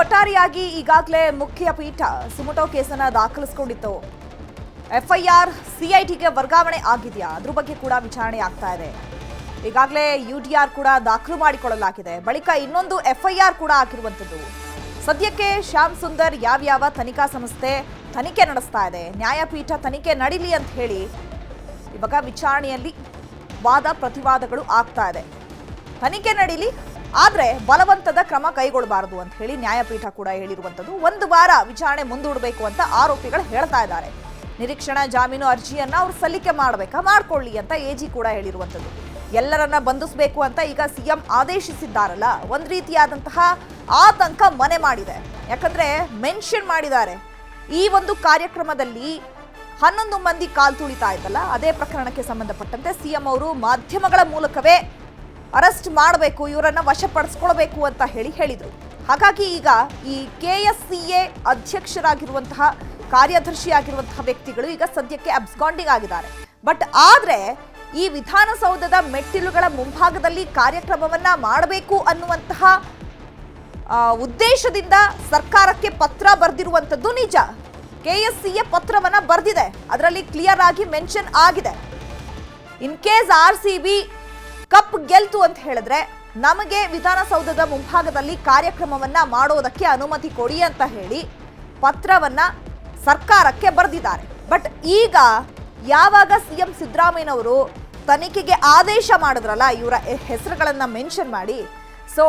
ಒಟ್ಟಾರೆಯಾಗಿ ಈಗಾಗಲೇ ಮುಖ್ಯ ಪೀಠ ಸುಮೋಟೋ ಕೇಸನ್ನ ದಾಖಲಿಸಿಕೊಂಡಿತ್ತು. ಎಫ್ಐಆರ್ ಸಿಐಟಿಗೆ ವರ್ಗಾವಣೆ ಆಗಿದೆಯಾ ಅದ್ರ ಬಗ್ಗೆ ಕೂಡ ವಿಚಾರಣೆ ಆಗ್ತಾ ಇದೆ. ಈಗಾಗಲೇ ಯುಡಿಆರ್ ಕೂಡ ದಾಖಲು ಮಾಡಿಕೊಳ್ಳಲಾಗಿದೆ. ಬಳಿಕ ಇನ್ನೊಂದು ಎಫ್ಐಆರ್ ಕೂಡ ಆಗಿರುವಂಥದ್ದು. ಸದ್ಯಕ್ಕೆ ಶ್ಯಾಮ್ ಸುಂದರ್ ಯಾವ್ಯಾವ ತನಿಖಾ ಸಂಸ್ಥೆ ತನಿಖೆ ನಡೆಸ್ತಾ ಇದೆ, ನ್ಯಾಯಪೀಠ ತನಿಖೆ ನಡೀಲಿ ಅಂತ ಹೇಳಿ ಇವಾಗ ವಿಚಾರಣೆಯಲ್ಲಿ ವಾದ ಪ್ರತಿವಾದಗಳು ಆಗ್ತಾ ಇದೆ. ತನಿಖೆ ನಡೀಲಿ, ಆದ್ರೆ ಬಲವಂತದ ಕ್ರಮ ಕೈಗೊಳ್ಳಬಾರದು ಅಂತ ಹೇಳಿ ನ್ಯಾಯಪೀಠ ಕೂಡ ಹೇಳಿರುವಂಥದ್ದು. ಒಂದು ವಾರ ವಿಚಾರಣೆ ಮುಂದೂಡಬೇಕು ಅಂತ ಆರೋಪಿಗಳು ಹೇಳ್ತಾ ಇದ್ದಾರೆ. ನಿರೀಕ್ಷಣಾ ಜಾಮೀನು ಅರ್ಜಿಯನ್ನ ಅವ್ರು ಸಲ್ಲಿಕೆ ಮಾಡ್ಕೊಳ್ಳಿ ಅಂತ ಎಜಿ ಕೂಡ ಹೇಳಿರುವಂಥದ್ದು. ಎಲ್ಲರನ್ನ ಬಂಧಿಸಬೇಕು ಅಂತ ಈಗ ಸಿಎಂ ಆದೇಶಿಸಿದ್ದಾರಲ್ಲ, ಒಂದ್ ರೀತಿಯಾದಂತಹ ಆತಂಕ ಮನೆ ಮಾಡಿದೆ. ಯಾಕಂದ್ರೆ ಮೆನ್ಷನ್ ಮಾಡಿದ್ದಾರೆ, ಈ ಒಂದು ಕಾರ್ಯಕ್ರಮದಲ್ಲಿ 11 ಮಂದಿ ಕಾಲ್ ತುಳಿತಾ ಇದ್ದಲ್ಲ, ಅದೇ ಪ್ರಕರಣಕ್ಕೆ ಸಂಬಂಧಪಟ್ಟಂತೆ ಸಿಎಂ ಅವರು ಮಾಧ್ಯಮಗಳ ಮೂಲಕವೇ ಅರೆಸ್ಟ್ ಮಾಡಬೇಕು, ಇವರನ್ನ ವಶಪಡಿಸ್ಕೊಳ್ಬೇಕು ಅಂತ ಹೇಳಿದ್ರು. ಹಾಗಾಗಿ ಈಗ ಈ ಕೆಎಸ್ಸಿಎ ಅಧ್ಯಕ್ಷರಾಗಿರುವಂತಹ ಕಾರ್ಯದರ್ಶಿಯಾಗಿರುವಂತಹ ವ್ಯಕ್ತಿಗಳು ಈಗ ಸದ್ಯಕ್ಕೆ ಅಬ್ಸ್ಕಾಂಡಿಂಗ್ ಆಗಿದ್ದಾರೆ. ಬಟ್ ಆದ್ರೆ ಈ ವಿಧಾನಸೌಧದ ಮೆಟ್ಟಿಲುಗಳ ಮುಂಭಾಗದಲ್ಲಿ ಕಾರ್ಯಕ್ರಮವನ್ನ ಮಾಡಬೇಕು ಅನ್ನುವಂತಹ ಉದ್ದೇಶದಿಂದ ಸರ್ಕಾರಕ್ಕೆ ಪತ್ರ ಬರೆದಿರುವಂಥದ್ದು ನಿಜ. ಕೆಎಸ್ಸಿಎ ಪತ್ರವನ್ನ ಬರೆದಿದೆ, ಅದರಲ್ಲಿ ಕ್ಲಿಯರ್ ಆಗಿ ಮೆನ್ಷನ್ ಆಗಿದೆ. ಇನ್ ಕೇಸ್ ಆರ್ಸಿಬಿ ಕಪ್ ಗೆಲ್ತು ಅಂತ ಹೇಳಿದ್ರೆ ನಮಗೆ ವಿಧಾನಸೌಧದ ಮುಂಭಾಗದಲ್ಲಿ ಕಾರ್ಯಕ್ರಮವನ್ನ ಮಾಡೋದಕ್ಕೆ ಅನುಮತಿ ಕೊಡಿ ಅಂತ ಹೇಳಿ ಪತ್ರವನ್ನ ಸರ್ಕಾರಕ್ಕೆ ಬರೆದಿದ್ದಾರೆ. ಬಟ್ ಈಗ ಯಾವಾಗ ಸಿಎಂ ಸಿದ್ದರಾಮಯ್ಯನವರು ತನಿಖೆಗೆ ಆದೇಶ ಮಾಡಿದ್ರಲ್ಲ, ಇವರ ಹೆಸರುಗಳನ್ನ ಮೆನ್ಷನ್ ಮಾಡಿ, ಸೊ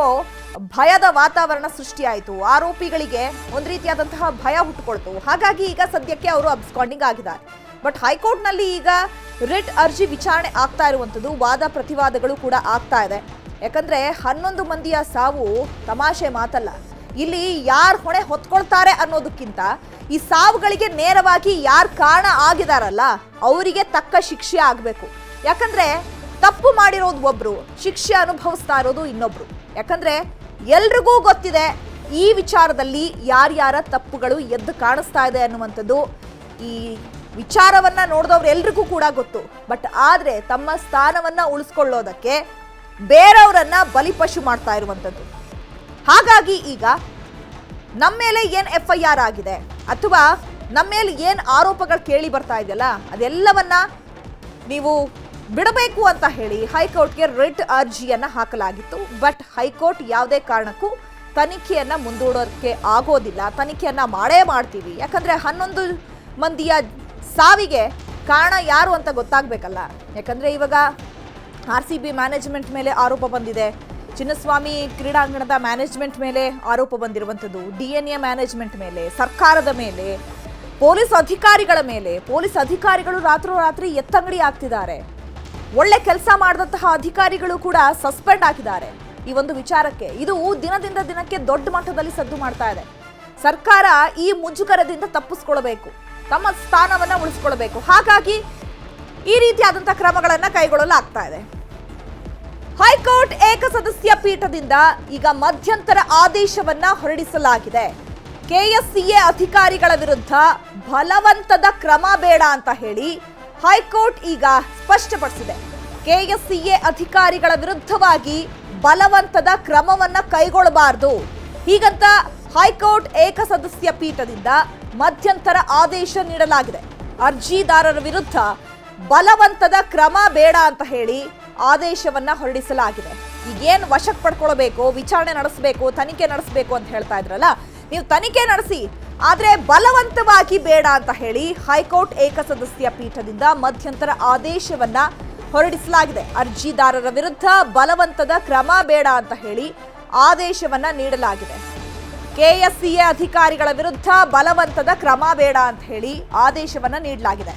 ಭಯದ ವಾತಾವರಣ ಸೃಷ್ಟಿಯಾಯಿತು. ಆರೋಪಿಗಳಿಗೆ ಒಂದು ರೀತಿಯಾದಂತಹ ಭಯ ಹುಟ್ಟುಕೊಳ್ತು. ಹಾಗಾಗಿ ಈಗ ಸದ್ಯಕ್ಕೆ ಅವರು ಅಬ್ಸ್ಕಾಂಡಿಂಗ್ ಆಗಿದ್ದಾರೆ. ಬಟ್ ಹೈಕೋರ್ಟ್ನಲ್ಲಿ ಈಗ ರಿಟ್ ಅರ್ಜಿ ವಿಚಾರಣೆ ಆಗ್ತಾ ಇರುವಂಥದ್ದು, ವಾದ ಪ್ರತಿವಾದಗಳು ಕೂಡ ಆಗ್ತಾ ಇದೆ. ಯಾಕಂದ್ರೆ 11 ಮಂದಿಯ ಸಾವು ತಮಾಷೆ ಮಾತಲ್ಲ. ಇಲ್ಲಿ ಯಾರು ಹೊಣೆ ಹೊತ್ಕೊಳ್ತಾರೆ ಅನ್ನೋದಕ್ಕಿಂತ ಈ ಸಾವುಗಳಿಗೆ ನೇರವಾಗಿ ಯಾರು ಕಾರಣ ಆಗಿದಾರಲ್ಲ ಅವರಿಗೆ ತಕ್ಕ ಶಿಕ್ಷೆ ಆಗಬೇಕು. ಯಾಕಂದ್ರೆ ತಪ್ಪು ಮಾಡಿರೋದು ಒಬ್ರು, ಶಿಕ್ಷೆ ಅನುಭವಿಸ್ತಾ ಇರೋದು ಇನ್ನೊಬ್ರು. ಯಾಕಂದ್ರೆ ಎಲ್ರಿಗೂ ಗೊತ್ತಿದೆ ಈ ವಿಚಾರದಲ್ಲಿ ಯಾರ್ಯಾರ ತಪ್ಪುಗಳು ಎದ್ದು ಕಾಣಿಸ್ತಾ ಇದೆ ಅನ್ನುವಂಥದ್ದು. ಈ ವಿಚಾರವನ್ನ ನೋಡಿದವ್ರು ಎಲ್ರಿಗೂ ಕೂಡ ಗೊತ್ತು. ಬಟ್ ಆದ್ರೆ ತಮ್ಮ ಸ್ಥಾನವನ್ನ ಉಳಿಸ್ಕೊಳ್ಳೋದಕ್ಕೆ ಬೇರೆಯವರನ್ನ ಬಲಿಪಶು ಮಾಡ್ತಾ ಇರುವಂಥದ್ದು. ಹಾಗಾಗಿ ಈಗ ನಮ್ಮ ಮೇಲೆ ಏನ್ ಎಫ್ಐಆರ್ ಆಗಿದೆ ಅಥವಾ ನಮ್ಮ ಮೇಲೆ ಏನ್ ಆರೋಪಗಳು ಕೇಳಿ ಬರ್ತಾ ಇದೆಯಲ್ಲ, ಅದೆಲ್ಲವನ್ನ ನೀವು ಬಿಡಬೇಕು ಅಂತ ಹೇಳಿ ಹೈಕೋರ್ಟ್ಗೆ ರಿಟ್ ಅರ್ಜಿಯನ್ನ ಹಾಕಲಾಗಿತ್ತು. ಬಟ್ ಹೈಕೋರ್ಟ್ ಯಾವುದೇ ಕಾರಣಕ್ಕೂ ತನಿಖೆಯನ್ನ ಮುಂದೂಡೋದಕ್ಕೆ ಆಗೋದಿಲ್ಲ, ತನಿಖೆಯನ್ನ ಮಾಡೇ ಮಾಡ್ತೀವಿ. ಯಾಕಂದ್ರೆ 11 ಮಂದಿಯ ಸಾವಿಗೆ ಕಾರಣ ಯಾರು ಅಂತ ಗೊತ್ತಾಗಬೇಕಲ್ಲ. ಯಾಕಂದ್ರೆ ಇವಾಗ ಆರ್ಸಿಬಿ ಮ್ಯಾನೇಜ್ಮೆಂಟ್ ಮೇಲೆ ಆರೋಪ ಬಂದಿದೆ, ಚಿನ್ನಸ್ವಾಮಿ ಕ್ರೀಡಾಂಗಣದ ಮ್ಯಾನೇಜ್ಮೆಂಟ್ ಮೇಲೆ ಆರೋಪ ಬಂದಿರುವಂಥದ್ದು, ಡಿಎನ್ಎ ಮ್ಯಾನೇಜ್ಮೆಂಟ್ ಮೇಲೆ, ಸರ್ಕಾರದ ಮೇಲೆ, ಪೊಲೀಸ್ ಅಧಿಕಾರಿಗಳ ಮೇಲೆ. ಪೊಲೀಸ್ ಅಧಿಕಾರಿಗಳು ರಾತ್ರೋರಾತ್ರಿ ಎತ್ತಂಗಡಿ ಆಗ್ತಿದ್ದಾರೆ. ಒಳ್ಳೆ ಕೆಲಸ ಮಾಡಿದಂತಹ ಅಧಿಕಾರಿಗಳು ಕೂಡ ಸಸ್ಪೆಂಡ್ ಆಗಿದ್ದಾರೆ ಈ ಒಂದು ವಿಚಾರಕ್ಕೆ. ಇದು ದಿನದಿಂದ ದಿನಕ್ಕೆ ದೊಡ್ಡ ಮಟ್ಟದಲ್ಲಿ ಸದ್ದು ಮಾಡ್ತಾ ಇದೆ. ಸರ್ಕಾರ ಈ ಮುಜುಗರದಿಂದ ತಪ್ಪಿಸ್ಕೊಳ್ಬೇಕು, ತಮ್ಮ ಸ್ಥಾನವನ್ನ ಉಳಿಸ್ಕೊಳ್ಬೇಕು. ಹಾಗಾಗಿ ಈ ರೀತಿಯಾದಂತಹ ಕ್ರಮಗಳನ್ನ ಕೈಗೊಳ್ಳಲಾಗ್ತಾ ಇದೆ. ಹೈಕೋರ್ಟ್ ಏಕಸದಸ್ಯ ಪೀಠದಿಂದ ಈಗ ಮಧ್ಯಂತರ ಆದೇಶವನ್ನ ಹೊರಡಿಸಲಾಗಿದೆ. ಕೆಎಸ್ಸಿಎ ಅಧಿಕಾರಿಗಳ ವಿರುದ್ಧ ಬಲವಂತದ ಕ್ರಮ ಬೇಡ ಅಂತ ಹೇಳಿ ಹೈಕೋರ್ಟ್ ಈಗ ಸ್ಪಷ್ಟಪಡಿಸಿದೆ. ಕೆಎಸ್ಸಿಎ ಅಧಿಕಾರಿಗಳ ವಿರುದ್ಧವಾಗಿ ಬಲವಂತದ ಕ್ರಮವನ್ನ ಕೈಗೊಳ್ಳಬಾರದು ಹೀಗಂತ ಹೈಕೋರ್ಟ್ ಏಕಸದಸ್ಯ ಪೀಠದಿಂದ ಮಧ್ಯಂತರ ಆದೇಶ ನೀಡಲಾಗಿದೆ. ಅರ್ಜಿದಾರರ ವಿರುದ್ಧ ಬಲವಂತದ ಕ್ರಮ ಬೇಡ ಅಂತ ಹೇಳಿ ಆದೇಶವನ್ನ ಹೊರಡಿಸಲಾಗಿದೆ. ಈಗೇನು ವಶಕ್ಕೆ ಪಡ್ಕೊಳ್ಬೇಕು, ವಿಚಾರಣೆ ನಡೆಸಬೇಕು, ತನಿಖೆ ನಡೆಸಬೇಕು ಅಂತ ಹೇಳ್ತಾ ಇದ್ರಲ್ಲ, ನೀವು ತನಿಖೆ ನಡೆಸಿ, ಆದ್ರೆ ಬಲವಂತವಾಗಿ ಬೇಡ ಅಂತ ಹೇಳಿ ಹೈಕೋರ್ಟ್ ಏಕಸದಸ್ಯ ಪೀಠದಿಂದ ಮಧ್ಯಂತರ ಆದೇಶವನ್ನ ಹೊರಡಿಸಲಾಗಿದೆ. ಅರ್ಜಿದಾರರ ವಿರುದ್ಧ ಬಲವಂತದ ಕ್ರಮ ಬೇಡ ಅಂತ ಹೇಳಿ ಆದೇಶವನ್ನ ನೀಡಲಾಗಿದೆ. ಕೆಎಸ್ಸಿಎ ಅಧಿಕಾರಿಗಳ ವಿರುದ್ಧ ಬಲವಂತದ ಕ್ರಮ ಬೇಡ ಅಂತ ಹೇಳಿ ಆದೇಶವನ್ನ ನೀಡಲಾಗಿದೆ.